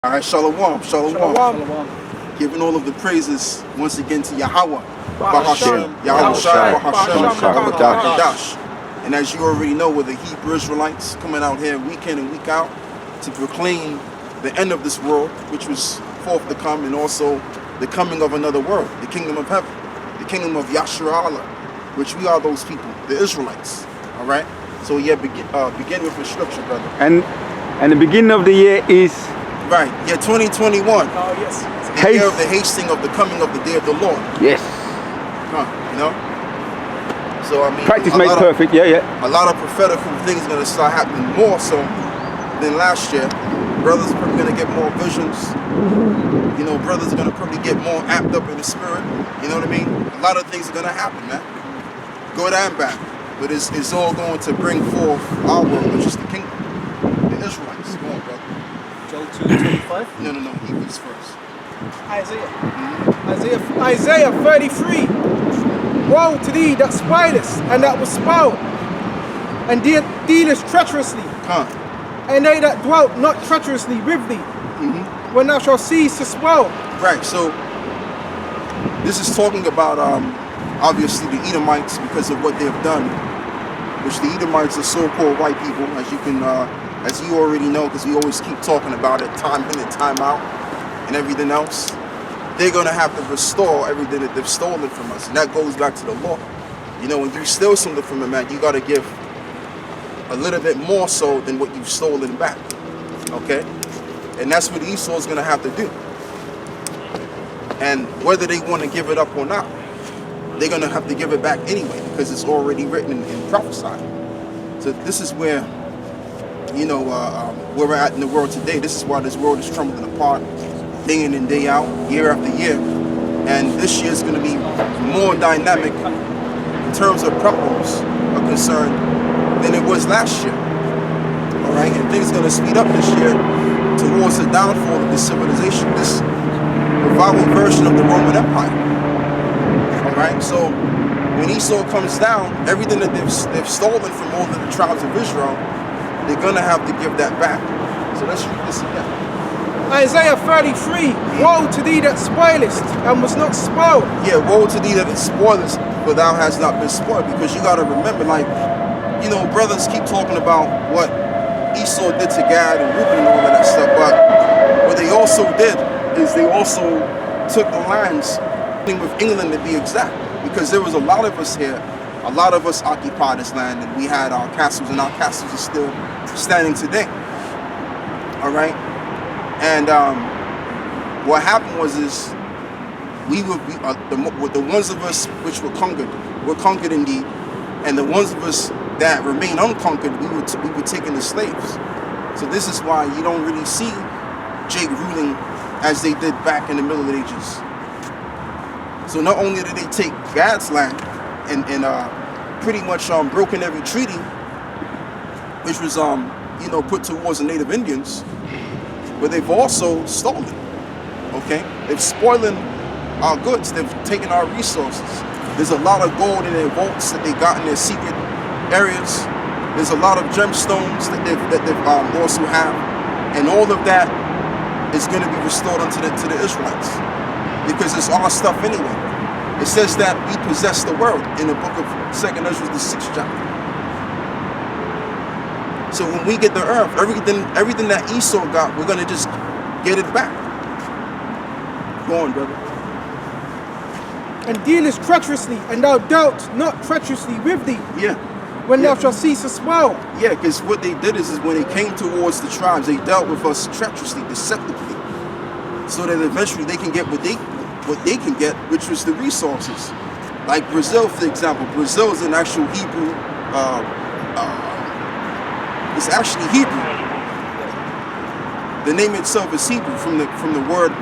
All right, shalom, shalom. Shalom. Giving all of the praises once again to Yahawah, Hasham, Yahawashi, Hasham. And as you already know, we're the Hebrew Israelites coming out here week in and week out to proclaim the end of this world, which was forth to come, and also the coming of another world, the kingdom of heaven, the kingdom of Yahawah, which we are those people, the Israelites. All right. So yeah, begin with the scripture, brother. And the beginning of the year is right. Yeah, 2021. Oh yes. The year of the hasting of the coming of the day of the Lord. Yes. You know? So I mean, Practice makes perfect, yeah. A lot of prophetical things gonna start happening more so than last year. Brothers probably gonna get more visions. You know, brothers are gonna probably get more amped up in the spirit. You know what I mean? A lot of things are gonna happen, man. Good and bad. But it's all going to bring forth our world, which is the kingdom. The Israelites. Come on, brother. Joel 2:25. No, Hebrews first. Isaiah. Isaiah 33. Woe to thee that spoilest, and that was spoiled, and dealest treacherously, and they that dwelt not treacherously with thee, when thou shalt cease to spoil. Right. So this is talking about obviously the Edomites, because of what they've done, which the Edomites are so-called white people, as you can, as you already know, because we always keep talking about it, time in and time out, and everything else. They're gonna have to restore everything that they've stolen from us, and that goes back to the law. You know, when you steal something from a man, you gotta give a little bit more so than what you've stolen back. Okay, and that's what Esau's gonna have to do. And whether they want to give it up or not, they're going to have to give it back anyway, because it's already written and prophesied. So this is where, you know, where we're at in the world today. This is why this world is crumbling apart day in and day out, year after year. And this year is going to be more dynamic in terms of problems are concerned than it was last year. All right, and things are going to speed up this year towards the downfall of this civilization, this revival version of the Roman Empire. Right, so when Esau comes down, everything that they've stolen from all of the tribes of Israel, they're gonna have to give that back. So let's read this again. Isaiah 33. Woe to thee that spoilest, and was not spoiled. Yeah, woe to thee that is spoilest, for thou hast not been spoiled. Because you gotta remember, like, you know, brothers keep talking about what Esau did to Gad and Reuben and all of that stuff, but what they also did is they also took the lands with England, to be exact, because there was a lot of us here, a lot of us occupied this land, and we had our castles, and our castles are still standing today. All right, and what happened was we would be the ones of us which were conquered indeed, and the ones of us that remain unconquered, we were taken as slaves. So this is why you don't really see Jake ruling as they did back in the Middle Ages. So not only did they take Gad's land and pretty much broken every treaty, which was you know, put towards the native Indians, but they've also stolen. Okay, they've spoiling our goods. They've taken our resources. There's a lot of gold in their vaults that they got in their secret areas. There's a lot of gemstones that they've also have, and all of that is going to be restored unto the Israelites. Because it's our stuff anyway. It says that we possess the world in the book of 2nd Ezra, the 6th chapter. So when we get the earth, everything that Esau got, we're gonna just get it back. Go on, brother. And dealest treacherously, and thou dealt not treacherously with thee. Yeah. When thou shalt cease to spoil. Yeah, because what they did is when they came towards the tribes, they dealt with us treacherously, deceptively, so that eventually they can get what they can get, which was the resources. Like Brazil, for example. Brazil is an actual Hebrew. It's actually Hebrew. The name itself is Hebrew from the word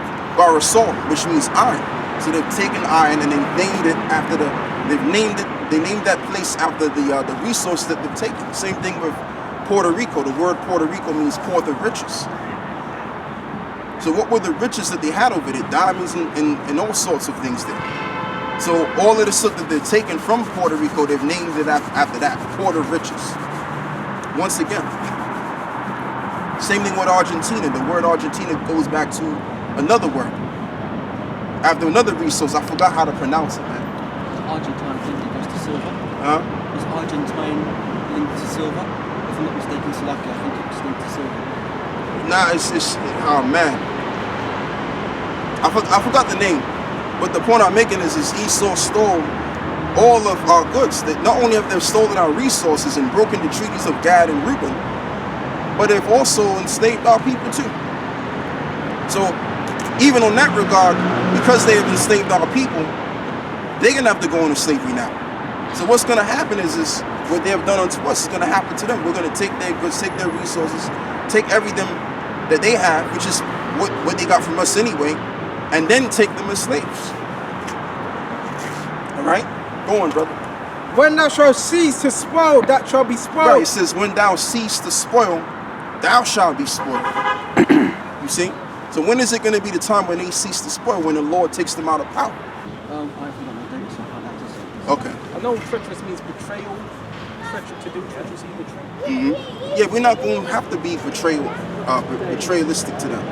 barasol, which means iron. So they've taken iron and they've named it after They named that place after the resource that they've taken. Same thing with Puerto Rico. The word Puerto Rico means port of riches. So what were the riches that they had over there? Diamonds and all sorts of things there. So all of the stuff that they're taking from Puerto Rico, they've named it after that, port of riches. Once again. Same thing with Argentina. The word Argentina goes back to another word. After another resource, I forgot how to pronounce it, man. Argentine, I think it goes to silver. Huh? Is Argentine linked to silver? If I'm not mistaken, Slovakia, I think it's linked to silver. Nah, it's oh man. I forgot the name. But the point I'm making is Esau stole all of our goods. That not only have they stolen our resources and broken the treaties of Gad and Reuben, but they've also enslaved our people too. So even on that regard, because they have enslaved our people, they're gonna have to go into slavery now. So what's gonna happen is what they have done unto us is gonna happen to them. We're gonna take their goods, take their resources, take everything that they have, which is what they got from us anyway, and then take them as slaves. All right, go on, brother. When thou shalt cease to spoil, that shall be spoiled. Right, it says, when thou cease to spoil, thou shalt be spoiled. You see? So when is it going to be the time when they cease to spoil, when the Lord takes them out of power? I forgot my dates, so I'll have to say. Okay. I know treacherous means betrayal. To do treacherously betray. Yeah, we're not going to have to be betrayalistic to them.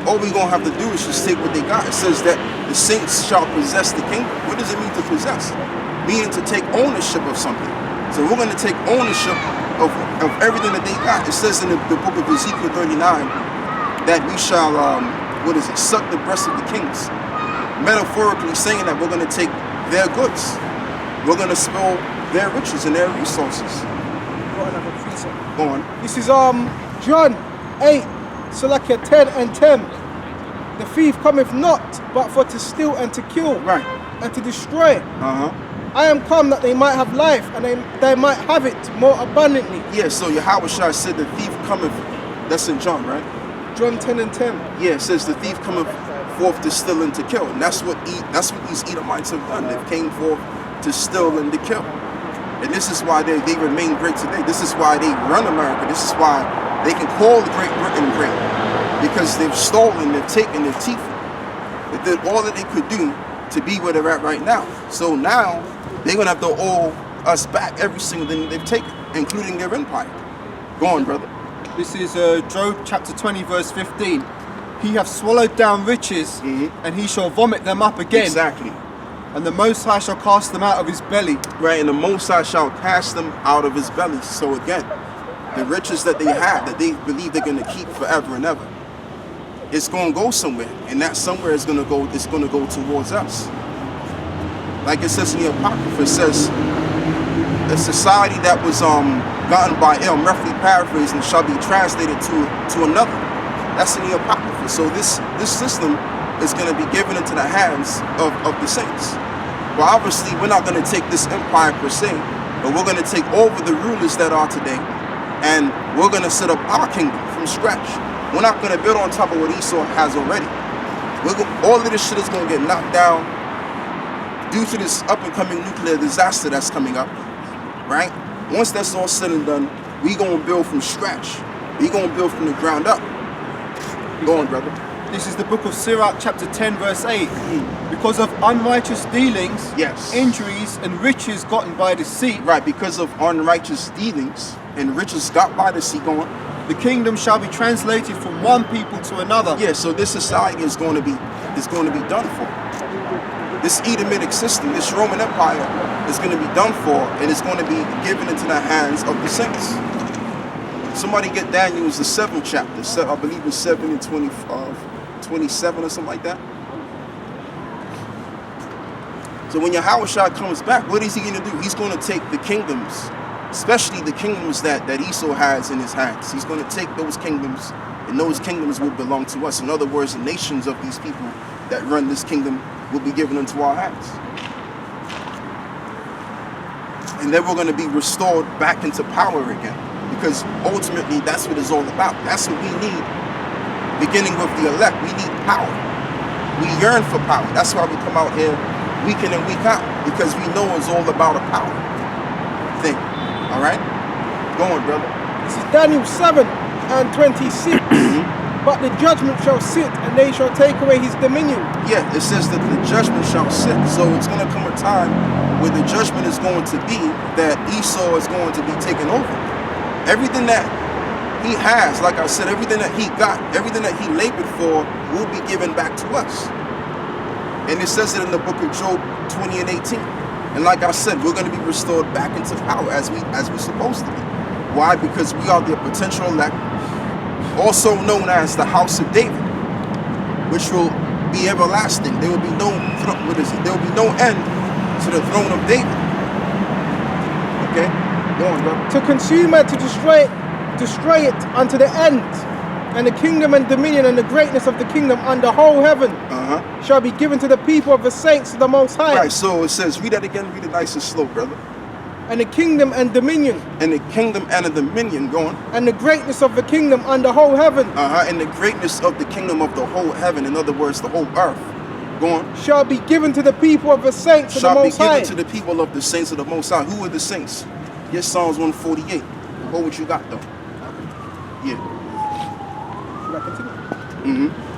All we're going to have to do is just take what they got. It says that the saints shall possess the kingdom. What does it mean to possess? Meaning to take ownership of something. So we're going to take ownership of everything that they got. It says in the book of Ezekiel 39 that we shall, suck the breast of the kings. Metaphorically saying that we're going to take their goods. We're going to spoil their riches and their resources. Go on. This is John 8, Salakia 10 and 10. The thief cometh not, but for to steal and to kill, Right. and to destroy. Uh-huh. I am come that they might have life, and they might have it more abundantly. Yeah, so Yahawashi said the thief cometh, that's in John, right? John 10 and 10. Yeah, it says the thief cometh forth to steal and to kill. And that's what these Edomites have done. They've came forth to steal and to kill. And this is why they remain great today. This is why they run America. This is why they can call Great Britain great. Because they've stolen, they've taken their teeth. They did all that they could do to be where they're at right now. So now they're going to have to owe us back every single thing they've taken, including their empire. Go on, brother. This is Job chapter 20 verse 15. He hath swallowed down riches, and he shall vomit them up again. Exactly. And the Most High shall cast them out of his belly. Right, and the Most High shall cast them out of his belly. So again, the riches that they have, that they believe they're going to keep forever and ever, it's going to go somewhere, and that somewhere is going to go. It's going to go towards us. Like it says in the Apocrypha, it says a society that was gotten by I'm roughly paraphrasing, shall be translated to another. That's in the Apocrypha. So this system is going to be given into the hands of the saints. Well, obviously, we're not going to take this empire per se, but we're going to take over the rulers that are today, and we're going to set up our kingdom from scratch. We're not going to build on top of what Esau has already. All of this shit is going to get knocked down due to this up-and-coming nuclear disaster that's coming up, right? Once that's all said and done, we're going to build from scratch. We're going to build from the ground up. Go on, brother. This is the book of Sirach chapter 10 verse 8. Because of unrighteous dealings, Yes. injuries, and riches gotten by deceit, Right, because of unrighteous dealings and riches got by the sea. Go on. the kingdom shall be translated from one people to another. Yeah, so this society is going to be done for. This Edomitic system, this Roman Empire is going to be done for, and it's going to be given into the hands of the saints. Somebody get Daniel's the 7th chapter. I believe it's 7 and 27 or something like that. So when Yahawashi comes back, what is he going to do? He's going to take the kingdoms, especially the kingdoms that Esau has in his hands. He's going to take those kingdoms, and those kingdoms will belong to us. In other words, the nations of these people that run this kingdom will be given into our hands. And then we're going to be restored back into power again. Because ultimately, that's what it's all about. That's what we need. Beginning with the elect, we need power. We yearn for power. That's why we come out here week in and week out. Because we know it's all about a power thing. All right? Go on, brother. This is Daniel 7 and 26. But the judgment shall sit, and they shall take away his dominion. Yeah, it says that the judgment shall sit. So it's going to come a time where the judgment is going to be that Esau is going to be taken over. Everything that He has, like I said, everything that he got, everything that he labored for will be given back to us. And it says it in the book of Job 20 and 18. And like I said, we're going to be restored back into power as we're supposed to be. Why? Because we are the potential elect, also known as the house of David, which will be everlasting. There will be no there will be no end to the throne of David. Okay? Go on, bro. To consume and to destroy it unto the end. And the kingdom and dominion and the greatness of the kingdom under whole heaven shall be given to the people of the saints of the Most High. Right, so it says, read that again, read it nice and slow, brother. And the kingdom and dominion. And the kingdom and the dominion, go on. And the greatness of the kingdom under whole heaven. And the greatness of the kingdom of the whole heaven, in other words, the whole earth. Go on. Shall be given to the people of the saints of the Most High. Shall be given to the people of the saints of the Most High. Who are the saints? Here's Psalms 148. What you got, though? Yeah.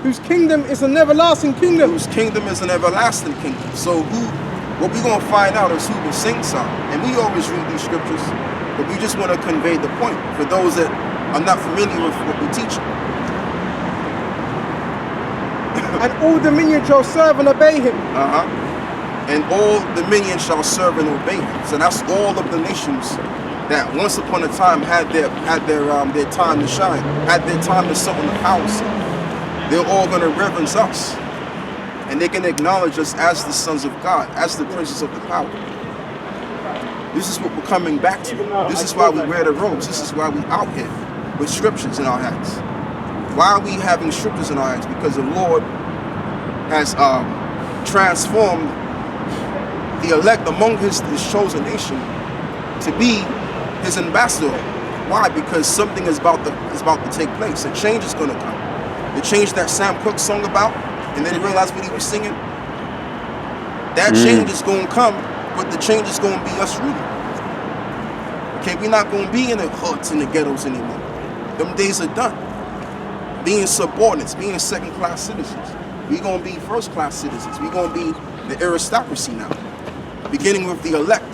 Whose kingdom is an everlasting kingdom. Whose kingdom is an everlasting kingdom. So what we're going to find out is who the saints are. And we always read these scriptures, but we just want to convey the point for those that are not familiar with what we teach. And all dominion shall serve and obey him. And all dominion shall serve and obey him. So that's all of the nations that once upon a time had their time to shine, had their time to sit on the power seat. They're all going to reverence us. And they can acknowledge us as the sons of God, as the princes of the power. This is what we're coming back to. This is why we wear the robes. This is why we out here with scriptures in our hands. Why are we having scriptures in our hands? Because the Lord has transformed the elect among his chosen nation to be his ambassador. Why? Because something is about to take place. A change is going to come. The change that Sam Cooke sung about, and then he realized what he was singing. That change is going to come, but the change is going to be us really. Okay, we're not going to be in the hoods and the ghettos anymore. Them days are done. Being subordinates, being second-class citizens. We're going to be first-class citizens. We're going to be the aristocracy now. Beginning with the elect.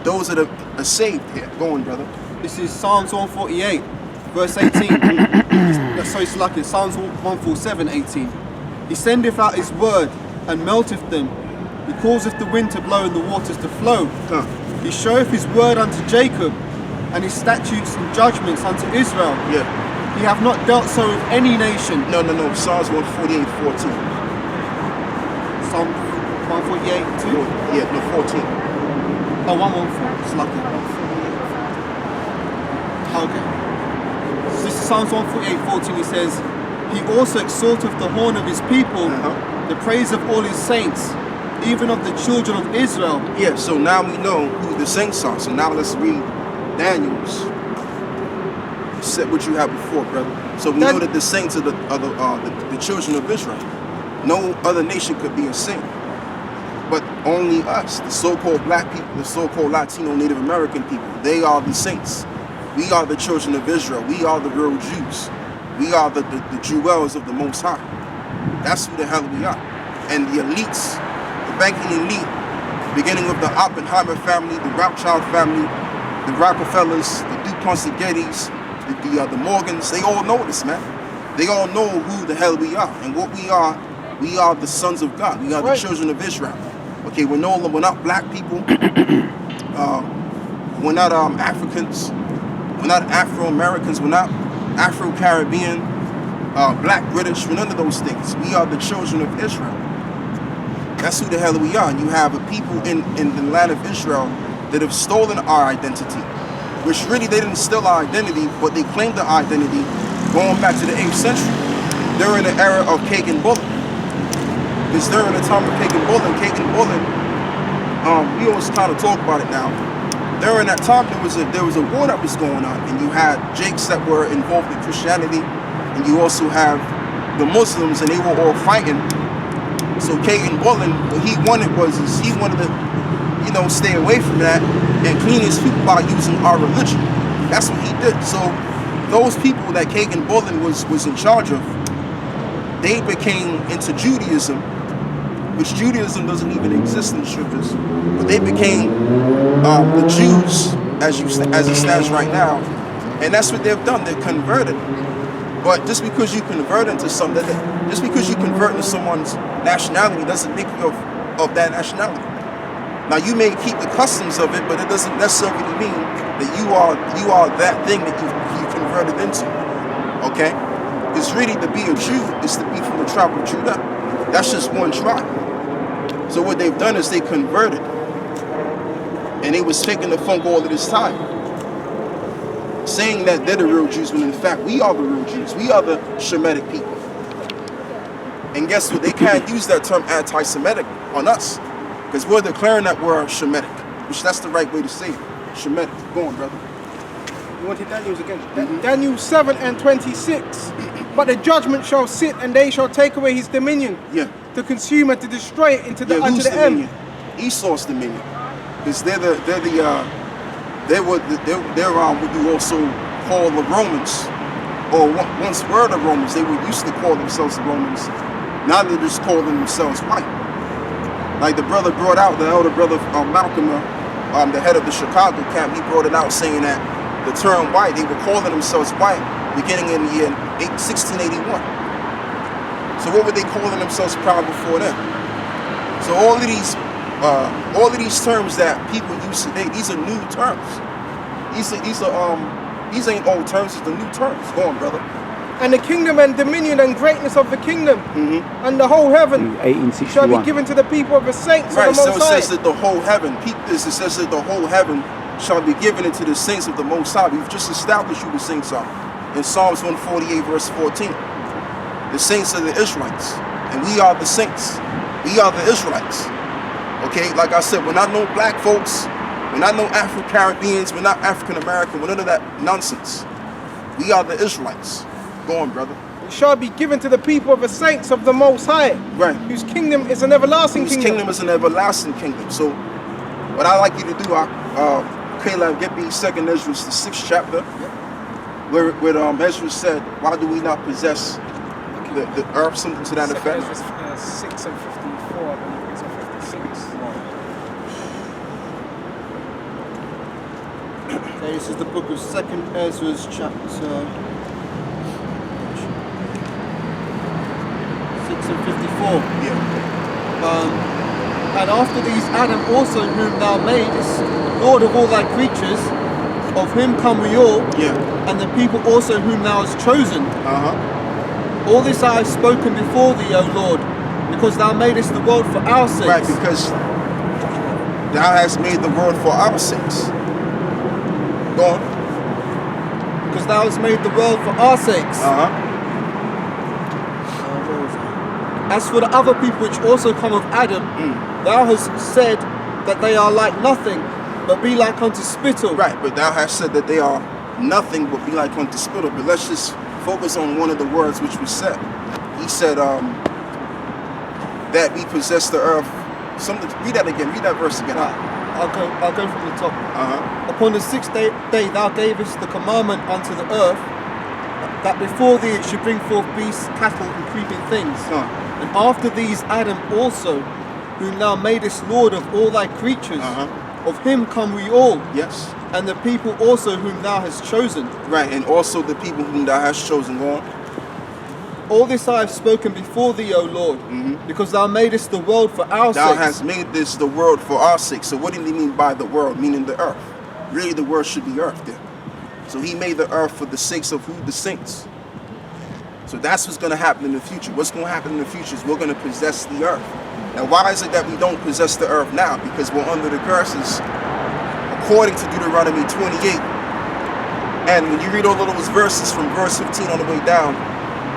Those that are saved here. Go on, brother. This is Psalms 148, verse 18. Sorry, Slacky, Psalms 147, 18. He sendeth out his word and melteth them. He causeth the wind to blow and the waters to flow. He showeth his word unto Jacob and his statutes and judgments unto Israel. Yeah. He hath not dealt so with any nation. No. Psalms 148, 14. Psalm 148, 2? Yeah, no, 14. Oh, 114. Slacky. Okay. This is Psalms 148, 14. He says, he also exalteth the horn of his people, the praise of all his saints, even of the children of Israel. Yeah, so now we know who the saints are. So now let's read Daniel's. Set what you had before, brother. So we know that the saints are the children of Israel. No other nation could be a saint, but only us, the so-called black people, the so-called Latino Native American people. They are the saints. We are the children of Israel. We are the real Jews. We are the jewels of the Most High. That's who the hell we are. And the elites, the banking elite, beginning with the Oppenheimer family, the Rothschild family, the Rockefellers, the DuPonts, the Gettys, the Morgans, they all know this, man. They all know who the hell we are. And what we are the sons of God. We are the children of Israel. Okay, we're not black people. We're not Africans. We're not Afro-Americans. We're not Afro-Caribbean, black British. We're none of those things. We are the children of Israel. That's who the hell we are. And you have a people in the land of Israel that have stolen our identity, which really they didn't steal our identity, but they claimed the identity going back to the 8th century. During the era of cake and bullet. Because during the time of cake and bullet, we always kind of talk about it now. During that time, there was a war that was going on, and you had Jakes that were involved in Christianity, and you also have the Muslims, and they were all fighting. So Kagan Bullen, what he wanted to, stay away from that and clean his people by using our religion. That's what he did. So those people that Kagan Bullen was in charge of, they became into Judaism, which Judaism doesn't even exist in the scriptures, but they became the Jews as it stands right now, And that's what they've done. They're converted. But just because you convert into something, just because you convert into someone's nationality doesn't make you of that nationality. Now you may keep the customs of it, but it doesn't necessarily mean that you are that thing that you converted into. Okay? Because really to be a Jew is to be from the tribe of Judah. That's just one tribe. So what they've done is they converted. And they was faking the funk all of this time. Saying that they're the real Jews, when in fact we are the real Jews. We are the Shemitic people. And guess what? They can't use that term anti-Semitic on us. Because we're declaring that we're Shemitic. Which that's the right way to say it. Shemitic. Go on, brother. You wanted Daniel's again? Daniel 7 and 26. But the judgment shall sit, and they shall take away his dominion. Yeah. To consume and to destroy it unto the whose end. dominion? Esau's dominion. Because they're what you also call the Romans, or once were the Romans. They were used to call themselves the Romans. Now they just call themselves white. Like the brother brought out, the elder brother Malcolm, the head of the Chicago camp, he brought it out saying that the term white, they were calling themselves white beginning in the year 1681. So what were they calling themselves proud before then? So all of these terms that people use today, these are new terms. These ain't old terms, it's the new terms. Go on, brother. And the kingdom and dominion and greatness of the kingdom and the whole heaven shall be given to the people of the saints of the Most High. Right, so it says that the whole heaven, peep this, it says that the whole heaven shall be given into the saints of the Most High. We've just established who the saints are in Psalms 148 verse 14. The saints are the Israelites, and we are the saints. We are the Israelites. Okay, like I said, we're not no black folks, we're not no Afro-Caribbeans, we're not African-American, we're none of that nonsense. We are the Israelites. Go on, brother. It shall be given to the people of the saints of the Most High, right? Whose kingdom is an everlasting kingdom. Whose kingdom is an everlasting kingdom. So, what I like you to do, Caleb, get me 2nd Ezra, the 6th chapter, where Ezra said, "Why do we not possess the earth?" Something to that effect. 6 and 54, I believe it's 56. Okay, this is the book of 2nd Ezra, chapter 6 and 54. And after these Adam also, whom thou madest, Lord of all thy creatures, of him come we all, and the people also whom thou hast chosen. All this I have spoken before thee, O Lord, because thou madest the world for our sakes. Right, because thou hast made the world for our sakes. Go on. Because thou hast made the world for our sakes. As for the other people which also come of Adam, thou hast said that they are like nothing, but be like unto spittle. Right, but thou hast said that they are nothing but be like unto spittle. But let's just focus on one of the words which was said. He said that we possess the earth. Read that again. Read that verse again. I'll go from the top. Upon the 6th day thou gavest the commandment unto the earth, that before thee it should bring forth beasts, cattle, and creeping things. And after these Adam also, whom thou madest Lord of all thy creatures, of him come we all. Yes. And the people also whom thou hast chosen. Right, and also the people whom thou hast chosen. Go on. All this I have spoken before thee, O Lord, because thou madest the world for our sakes. Thou hast made this the world for our sake. So what did he mean by the world? Meaning the earth. Really the word should be earth there. So he made the earth for the sakes of who? The saints. So that's what's going to happen in the future. What's going to happen in the future is we're going to possess the earth. Now why is it that we don't possess the earth now? Because we're under the curses according to Deuteronomy 28. And when you read all of those verses from verse 15 on the way down,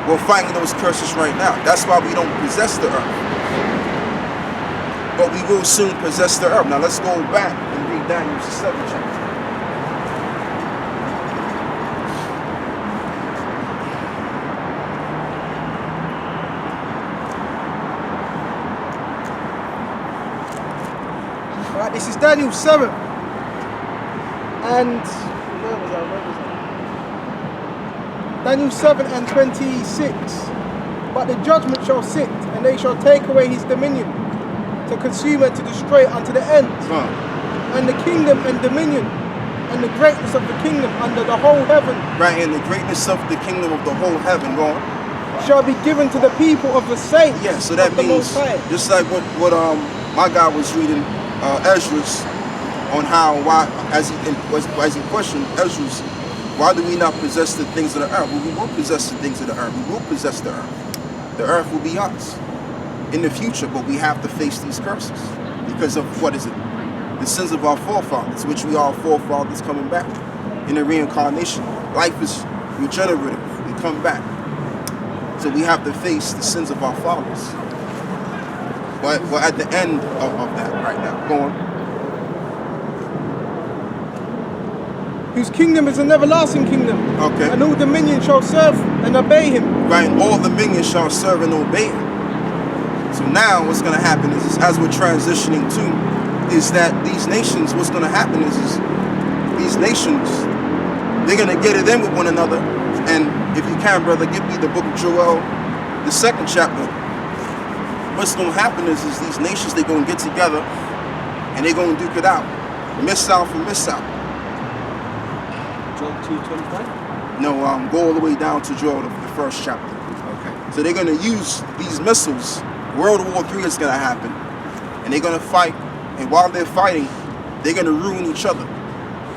we're fighting those curses right now. That's why we don't possess the earth. But we will soon possess the earth. Now let's go back and read Daniel 7 chapter. Alright, this is Daniel 7. And where was I? Daniel 7 and 26. But the judgment shall sit, and they shall take away his dominion, to consume and to destroy unto the end. And the kingdom and dominion and the greatness of the kingdom under the whole heaven Right, and the greatness of the kingdom of the whole heaven, go on. shall be given to the people of the saints Yeah, so that of the means, Most High. just like what my guy was reading, Ezra's, on how, why, as he questioned Ezra's, why do we not possess the things of the earth? Well, we will possess the things of the earth. We will possess the earth. The earth will be ours in the future, but we have to face these curses because of, what is it? The sins of our forefathers, which we are forefathers coming back in the reincarnation. Life is regenerative. We come back. So we have to face the sins of our fathers. But we're at the end of that right now. Go on. Whose kingdom is an everlasting kingdom. Okay. And all dominion shall serve and obey him. Right, and all the minions shall serve and obey him. So now what's going to happen is, as we're transitioning to, is that these nations, what's going to happen is these nations, they're going to get it in with one another. And if you can, brother, give me the book of Joel, the 2nd chapter. What's going to happen is these nations, they're going to get together and they're going to duke it out. Missile for missile. Joel 2:25. No, go all the way down to Joel, the 1st chapter. Okay. So they're going to use these missiles. World War III is going to happen. And they're going to fight. And while they're fighting, they're going to ruin each other.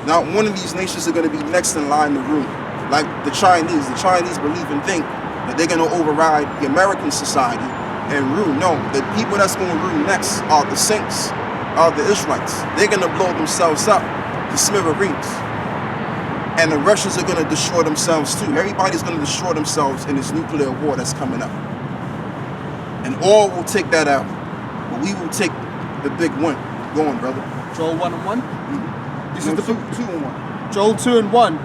Now, one of these nations are going to be next in line to ruin. Like the Chinese. The Chinese believe and think that they're going to override the American society and ruin. No, the people that's going to ruin next are the saints, are the Israelites. They're going to blow themselves up to smithereens. And the Russians are going to destroy themselves too. Everybody's going to destroy themselves in this nuclear war that's coming up. And all will take that out. But we will take the big one. Go on, brother. Joel 1:1. This No, is the two, book. 2 and 1. Joel 2:1.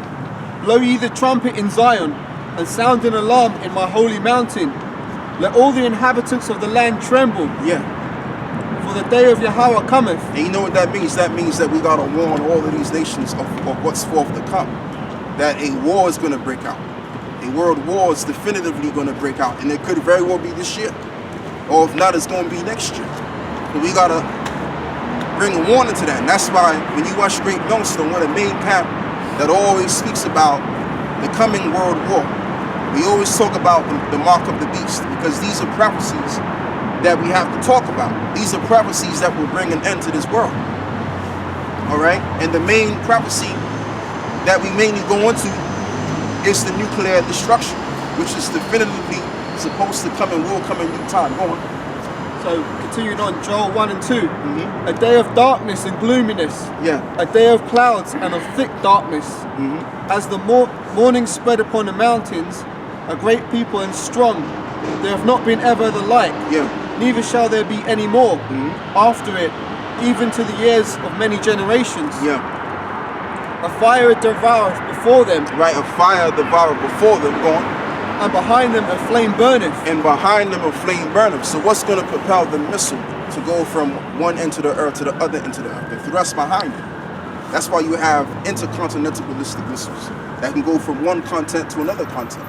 Blow ye the trumpet in Zion, and sound an alarm in my holy mountain. Let all the inhabitants of the land tremble, Yeah. for the day of Yahawah cometh. And you know what that means? That means that we got to warn all of these nations of what's forth to come. That a war is going to break out. A world war is definitively going to break out. And it could very well be this year. Or if not, it's going to be next year. But we got to bring a warning to that. And that's why when you watch Great Millstone, one of the main camp that always speaks about the coming world war, we always talk about the mark of the beast, because these are prophecies that we have to talk about. These are prophecies that will bring an end to this world. All right? And the main prophecy that we mainly go into is the nuclear destruction, which is definitively supposed to come and will come in due time. Go on. So, continuing on, Joel 1 and 2. A day of darkness and gloominess. Yeah. A day of clouds and of thick darkness. As the morning spread upon the mountains, a great people and strong. There have not been ever the like. Yeah. Neither shall there be any more after it, even to the years of many generations. Yeah. A fire devoureth before them, Right, a fire devoured before them. Go on. and behind them a flame burneth. And behind them a flame burneth. So what's going to propel the missile to go from one end of the earth to the other end of the earth? The thrust behind it. That's why you have intercontinental ballistic missiles that can go from one continent to another continent.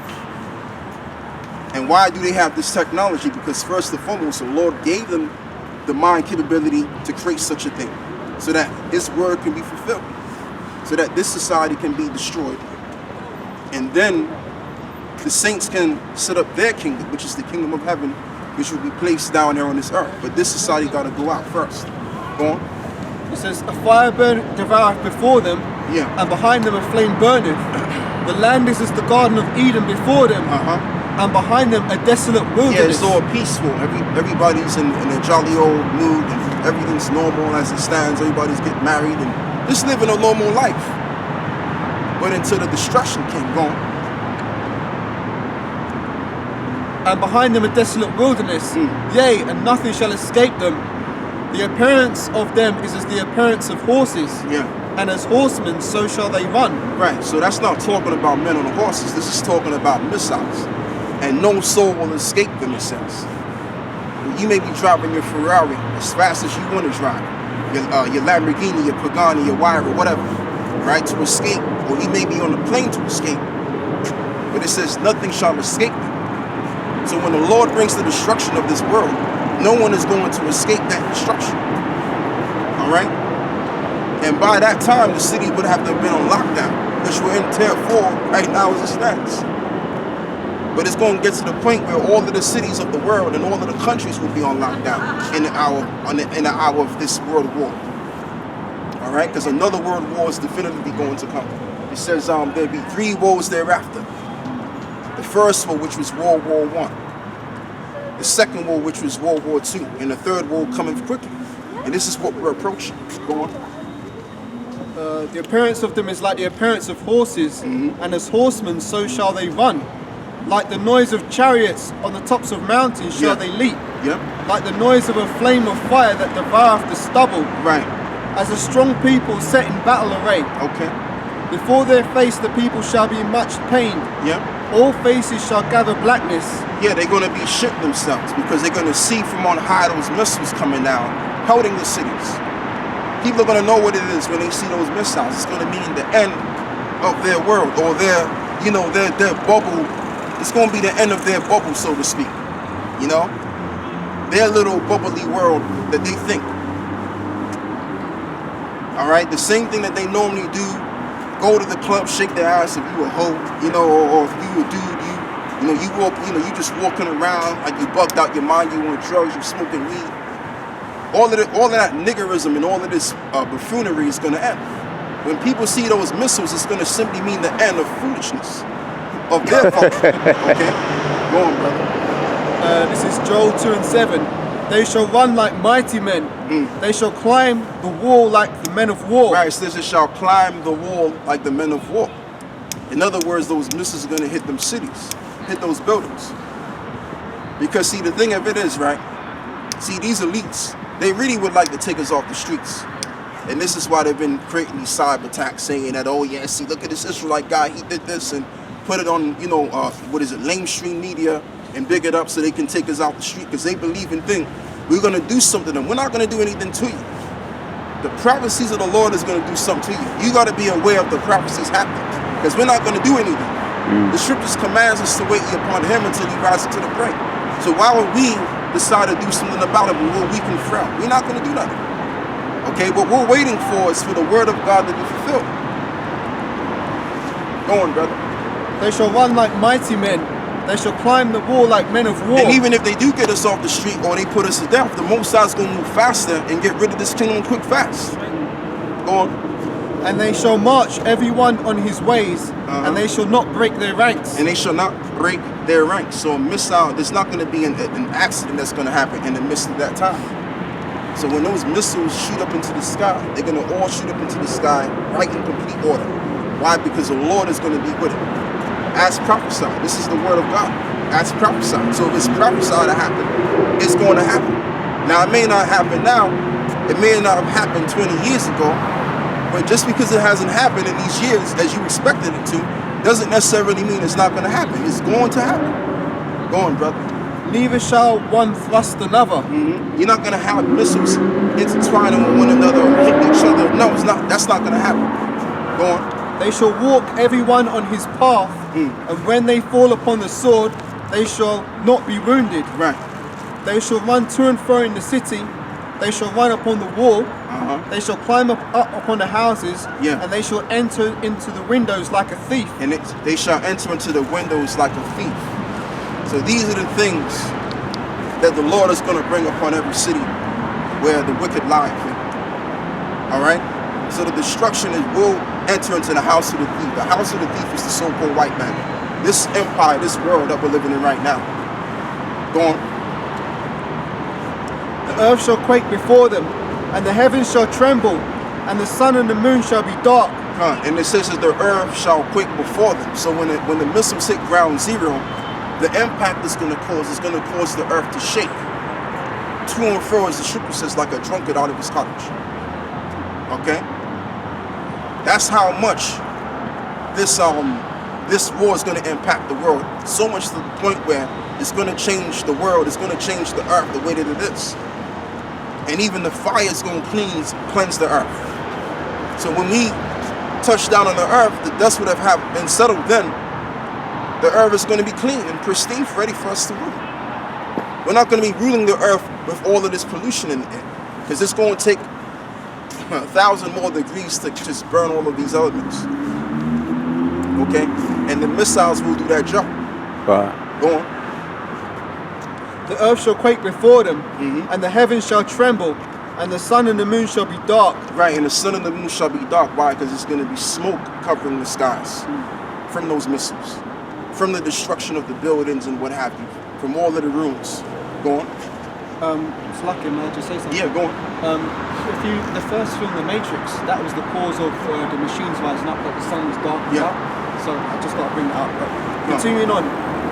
And why do they have this technology? Because first and foremost, the Lord gave them the mind capability to create such a thing, so that His word can be fulfilled, so that this society can be destroyed. And then the saints can set up their kingdom, which is the kingdom of heaven, which will be placed down here on this earth. But this society got to go out first. Go on. It says, a fire devoureth before them, Yeah. and behind them a flame burneth. The land is as the Garden of Eden before them, and behind them a desolate Yeah, wilderness. it's all peaceful. Everybody's in a jolly old mood, and everything's normal as it stands. Everybody's getting married and just living a normal life. But until the destruction came, gone. And behind them a desolate wilderness. Yea, and nothing shall escape them. The appearance of them is as the appearance of horses. Yeah. And as horsemen, so shall they run. Right, so that's not talking about men on horses. This is talking about missiles. And no soul will escape them, it says. You may be driving your Ferrari as fast as you want to drive. Your Lamborghini, your Pagani, your Huayra, whatever. Right, to escape. Or you may be on a plane to escape. But it says nothing shall escape them. So when the Lord brings the destruction of this world, no one is going to escape that destruction. All right? And by that time, the city would have to have been on lockdown, which we're in tier 4 right now as it stands. But it's going to get to the point where all of the cities of the world and all of the countries will be on lockdown in the hour of this world war. All right, because another world war is definitively going to come. It says there'll be 3 wars thereafter. The first war, which was World War I. The second war, which was World War II. And the third war coming quickly. And this is what we're approaching. Go on. The appearance of them is like the appearance of horses, and as horsemen so shall they run. Like the noise of chariots on the tops of mountains shall they leap. Like the noise of a flame of fire that devoureth the stubble. Right. As a strong people set in battle array. Okay. Before their face the people shall be much pained. All faces shall gather blackness. Yeah, they're going to be shit themselves because they're going to see from on high those missiles coming down, pelting the cities. People are going to know what it is when they see those missiles. It's going to mean the end of their world or their bubble. It's going to be the end of their bubble, so to speak. You know? Their little bubbly world that they think. All right? The same thing that they normally do. Go to the club, shake their ass if you a hoe, or if you a dude, you just walking around like you bugged out your mind, you on drugs, you smoking weed. All of that niggerism and all of this buffoonery is going to end. When people see those missiles, it's going to simply mean the end of foolishness of their function. Okay? Go on, brother. This is Joel 2:7. They shall run like mighty men. They shall climb the wall like the men of war. Right, it says they shall climb the wall like the men of war. In other words, those missiles are going to hit them cities, hit those buildings. Because see, the thing of it is, right? See, these elites, they really would like to take us off the streets. And this is why they've been creating these cyber attacks saying that, oh yeah, see, look at this Israelite guy, he did this, and put it on, mainstream media and big it up so they can take us out the street because they believe in things. We're going to do something to them. We're not going to do anything to you. The prophecies of the Lord is going to do something to you. You got to be aware of the prophecies happening because we're not going to do anything. The scriptures commands us to wait upon him until he rises to the prey. So why would we decide to do something about it when we're weak and frail? We're not going to do nothing. Okay, what we're waiting for is for the word of God to be fulfilled. Go on, brother. They shall run like mighty men. They shall climb the wall like men of war. And even if they do get us off the street or they put us to death, the Most High is going to move faster and get rid of this kingdom quick fast. Go on. And they shall march everyone on his ways, and they shall not break their ranks. And they shall not break their ranks. So a missile, there's not going to be an accident that's going to happen in the midst of that time. So when those missiles shoot up into the sky, they're going to all shoot up into the sky right in complete order. Why? Because the Lord is going to be with it. As prophesied. This is the word of God. As prophesied. So if it's prophesied to happen, it's going to happen. Now, it may not happen now. It may not have happened 20 years ago. But just because it hasn't happened in these years as you expected it to, doesn't necessarily mean it's not going to happen. It's going to happen. Go on, brother. Neither shall one thrust another. You're not going to have missiles intertwining with one another or hitting each other. No, it's not. That's not going to happen. Go on. They shall walk everyone on his path, and when they fall upon the sword, they shall not be wounded. Right. They shall run to and fro in the city. They shall run upon the wall. They shall climb up upon the houses. And they shall enter into the windows like a thief. And they shall enter into the windows like a thief. So these are the things that the Lord is going to bring upon every city where the wicked lie. All right? So the destruction will enter into the house of the thief. The house of the thief is the so-called white man. This empire, this world that we're living in right now. Go on. The earth shall quake before them, and the heavens shall tremble, and the sun and the moon shall be dark. And it says that the earth shall quake before them. So when the missiles hit ground zero, the impact it's going to cause the earth to shake. To and fro, as the scripture says, like a drunkard out of his cottage. Okay? That's how much this war is going to impact the world. So much to the point where it's going to change the world. It's going to change the earth the way that it is. And even the fire is going to cleanse the earth. So when we touch down on the earth, the dust would have been settled then. The earth is going to be clean and pristine, ready for us to rule. We're not going to be ruling the earth with all of this pollution in it. Because it's going to take 1,000 more degrees to just burn all of these elements. Okay? And the missiles will do that job. Right. Go on. The earth shall quake before them, and the heavens shall tremble, and the sun and the moon shall be dark. Right, and the sun and the moon shall be dark. Why? Because it's going to be smoke covering the skies from those missiles, from the destruction of the buildings and what have you, from all of the ruins. Go on. It's lucky, may I just say something? Yeah, go on. The first film, The Matrix, that was the cause of the machines rising up, that the sun was dark. Yeah. So I just got to bring that up. But Continuing on,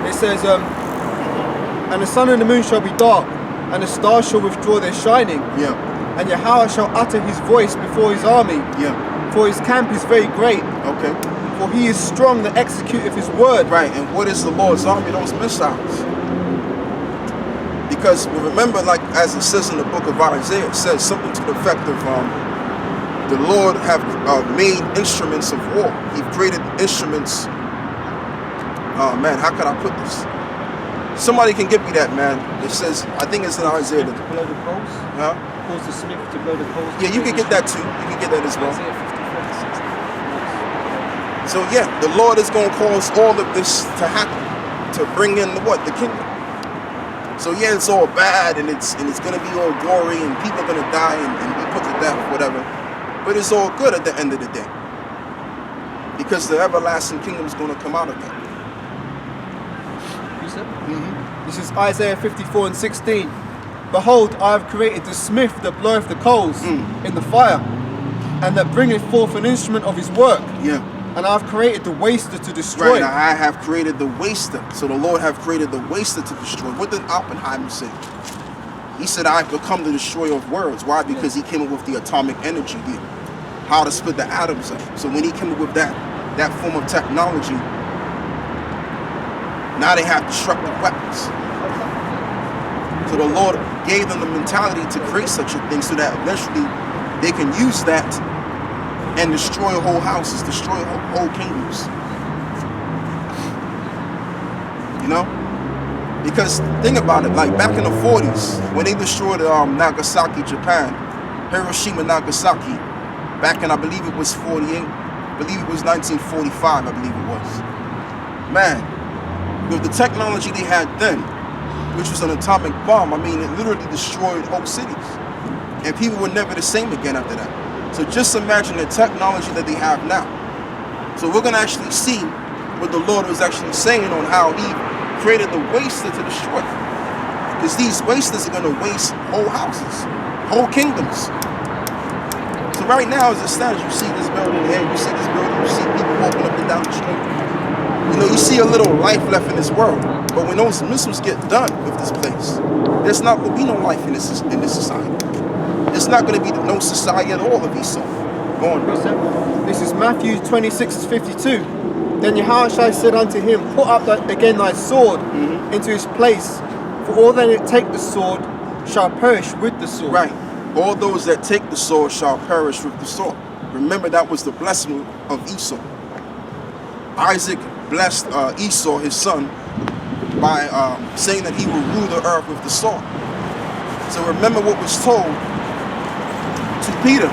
it says, and the sun and the moon shall be dark, and the stars shall withdraw their shining. Yeah. And Yahawah shall utter his voice before his army. Yeah. For his camp is very great. Okay. For he is strong that executeth his word. Right, and what is the Lord's army? Those missiles. Because remember, like as it says in the book of Isaiah, it says something to the effect of the Lord have made instruments of war. He created instruments. Oh man, how could I put this? Somebody can give me that, man. It says, I think it's in Isaiah. to blow the coals, Huh? cause the smith to blow the coals. Yeah, you can get that too. You can get that as well. Isaiah 54 to 60. So yeah, the Lord is going to cause all of this to happen, to bring in the what? The kingdom. So yeah, it's all bad and it's going to be all gory and people are going to die and be put to death, whatever. But it's all good at the end of the day. Because the everlasting kingdom is going to come out of that. You said? This is Isaiah 54 and 16. Behold, I have created the smith that bloweth the coals in the fire, and that bringeth forth an instrument of his work. Yeah. And I have created the waster to destroy. Right, I have created the waster. So the Lord have created the waster to destroy. What did Oppenheimer say? He said, I become the destroyer of worlds. Why? Because he came up with the atomic energy, how to split the atoms up. So when he came up with that form of technology, now they have destructive weapons. So the Lord gave them the mentality to create such a thing so that eventually they can use that and destroy whole houses, destroy whole kingdoms. You know? Because think about it, like back in the 40s, when they destroyed Nagasaki, Japan, Hiroshima, Nagasaki, back in, I believe it was 48, I believe it was 1945, I believe it was. Man, with the technology they had then, which was an atomic bomb, I mean, it literally destroyed whole cities. And people were never the same again after that. So just imagine the technology that they have now. So we're going to actually see what the Lord was actually saying on how he created the waster to destroy. Because these wasters are going to waste whole houses, whole kingdoms. So right now, as it stands, you see this building here, you see this building, you see people walking up and down the street. You know, you see a little life left in this world. But when those missiles get done with this place, there's not going to be no life in this society. It's not going to be no society at all of Esau. Go on, brother. This is Matthew 26:52. Then Yahawashi said unto him, put up again thy sword into his place, for all that take the sword shall perish with the sword. Right. All those that take the sword shall perish with the sword. Remember, that was the blessing of Esau. Isaac blessed Esau, his son, by saying that he will rule the earth with the sword. So remember what was told to Peter